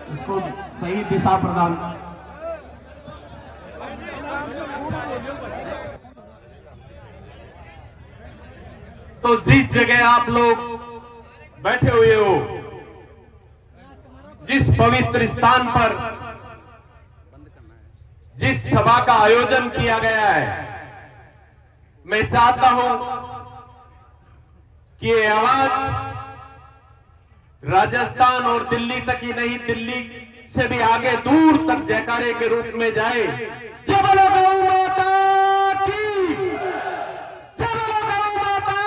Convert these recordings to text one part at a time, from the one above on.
इसको सही दिशा प्रदान। तो जिस जगह आप लोग बैठे हुए हो, जिस पवित्र स्थान पर जिस सभा का आयोजन किया गया है, मैं चाहता हूं कि ये आवाज राजस्थान और दिल्ली तक ही नहीं, दिल्ली से भी आगे दूर तक जयकारे के रूप में जाए। जय बोलो गौ माता की, जय बोलो गौ माता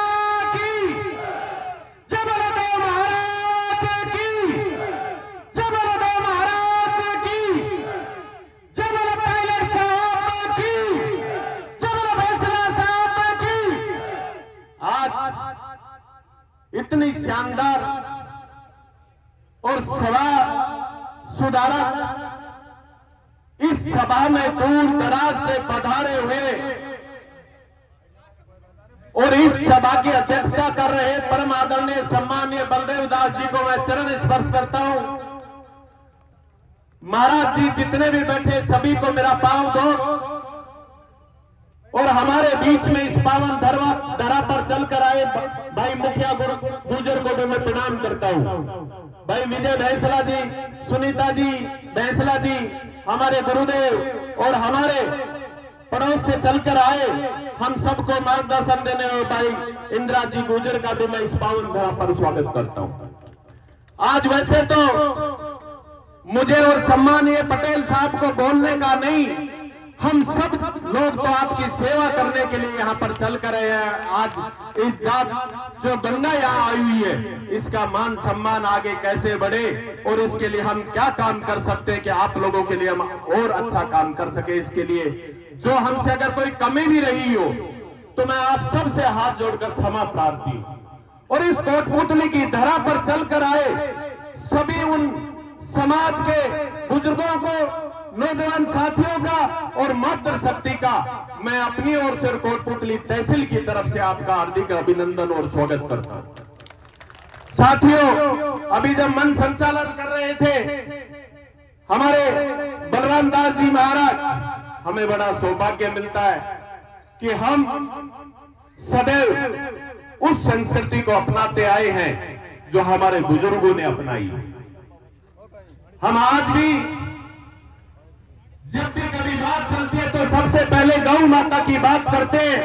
की, जय बोलो गौ महाराज की, जय बोलो गौ महाराज की, जय बोलो पायलट साहब की, जय बोलो फैसला साहब की। आज इतनी शानदार और सभा सुधारक इस सभा में दूर दराज से पधारे हुए और इस सभा की अध्यक्षता कर रहे परम आदरणीय सम्माननीय बलदेव दास जी को मैं चरण स्पर्श करता हूं। महाराज जी जितने भी बैठे सभी को मेरा पांव धो और हमारे बीच में इस पावन धरा पर चलकर आए भाई मुखिया गुर्जर को भी मैं प्रणाम करता हूं। भाई विजय भैंसला जी, सुनीता जी भैंसला जी, हमारे गुरुदेव और हमारे पड़ोस से चलकर आए हम सबको मार्गदर्शन देने हुए भाई इंदिरा जी गुर्जर का भी मैं इस पावन धरा पर स्वागत करता हूं। आज वैसे तो मुझे और सम्माननीय पटेल साहब को बोलने का नहीं, हम सब लोग तो आपकी सेवा करने के लिए यहाँ पर चल कर रहे हैं। आज इस जात जो गंगा यहाँ आई हुई है, इसका मान सम्मान आगे कैसे बढ़े और इसके लिए हम क्या काम कर सकते हैं कि आप लोगों के लिए हम और अच्छा काम कर सके। इसके लिए जो हमसे अगर कोई कमी भी रही हो तो मैं आप सबसे हाथ जोड़कर क्षमा प्रार्थी हूं। और इस कोटपुतली की धरा पर चलकर आए सभी उन समाज के बुजुर्गों को, नौजवान साथियों का और मातृशक्ति का मैं अपनी ओर से कोटपुतली तहसील की तरफ से आपका हार्दिक अभिनंदन और स्वागत करता हूं। साथियों, अभी जब मन संचालन कर रहे थे हमारे बलराम दास जी महाराज, हमें बड़ा सौभाग्य मिलता है कि हम सदैव उस संस्कृति को अपनाते आए हैं जो हमारे बुजुर्गों ने अपनाई। हम आज भी जब भी कभी बात चलती है तो सबसे पहले गौ माता की बात करते हैं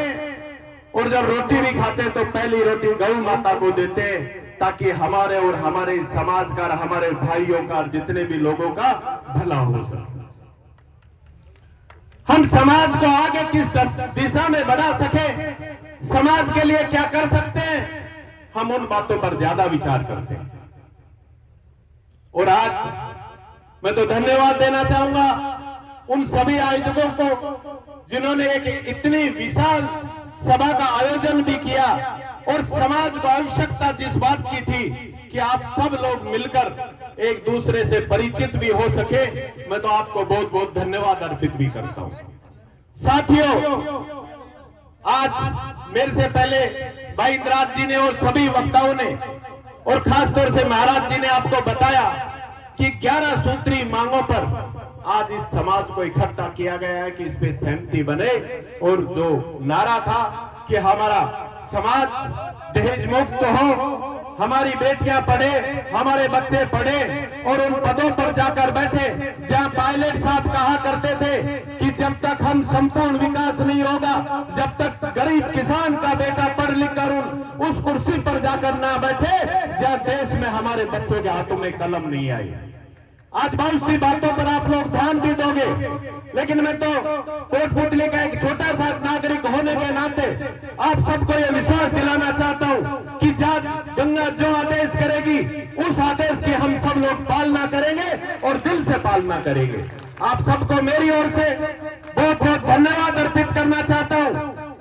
और जब रोटी भी खाते हैं तो पहली रोटी गौ माता को देते हैं ताकि हमारे और हमारे समाज का, हमारे भाइयों का, जितने भी लोगों का भला हो सके। हम समाज को आगे किस दिशा में बढ़ा सके, समाज के लिए क्या कर सकते हैं, हम उन बातों पर ज्यादा विचार करते हैं। और आज मैं तो धन्यवाद देना चाहूंगा उन सभी आयोजकों को जिन्होंने एक इतनी विशाल सभा का आयोजन भी किया और समाज को आवश्यकता जिस बात की थी कि आप सब लोग मिलकर एक दूसरे से परिचित भी हो सके, मैं तो आपको बहुत बहुत धन्यवाद अर्पित भी करता हूं। साथियों, आज मेरे से पहले भाई इंद्राज जी ने और सभी वक्ताओं ने और खासतौर से महाराज जी ने आपको बताया कि 11 सूत्री मांगों पर आज इस समाज को इकट्ठा किया गया है कि इस पे सहमति बने। और जो नारा था कि हमारा समाज दहेज मुक्त हो, हमारी बेटियां पढ़े, हमारे बच्चे पढ़े और उन पदों पर जाकर बैठे जहां पायलट साहब कहा करते थे कि जब तक हम संपूर्ण विकास नहीं होगा, जब तक गरीब किसान का बेटा पढ़ लिख कर उस कुर्सी पर जाकर ना बैठे जहां देश में हमारे बच्चों के हाथों में कलम नहीं आई। आज बहुत सी बातों पर आप लोग ध्यान भी दोगे, लेकिन मैं तो कोटपुतली का एक छोटा सा नागरिक होने के नाते आप सबको यह विश्वास दिलाना चाहता हूं कि जब गंगा जो आदेश करेगी उस आदेश की हम सब लोग पालना करेंगे और दिल से पालना करेंगे। आप सबको मेरी ओर से बहुत बहुत धन्यवाद अर्पित करना चाहता हूं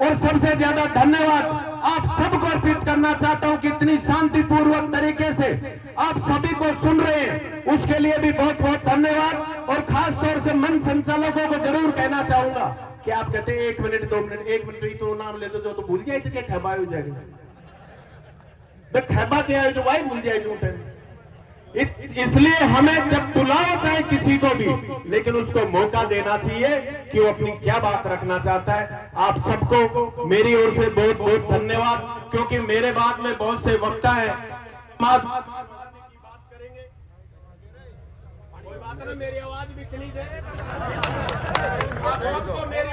और सबसे ज्यादा धन्यवाद आप सबको अर्पित करना चाहता हूं कि इतनी शांतिपूर्वक तरीके से आप सभी को सुन रहे हैं, उसके लिए भी बहुत बहुत धन्यवाद। और खास तौर से मन संचालकों को जरूर कहना चाहूंगा कि आप कहते हैं 1 मिनट 2 मिनट, 1 मिनट तो नाम ले दो तो भूल जाए क्या खैबा हो जाएगा, खैबा क्या है जो भाई भूल जाए। इसलिए हमें जब बुलाओ चाहे किसी को भी, लेकिन उसको मौका देना चाहिए कि वो अपनी क्या बात रखना चाहता है। आप सबको मेरी ओर से बहुत बहुत धन्यवाद, क्योंकि मेरे बाद में बहुत से वक्ता है मेरी आवाज भी क्लियर है, आप सबको मेरी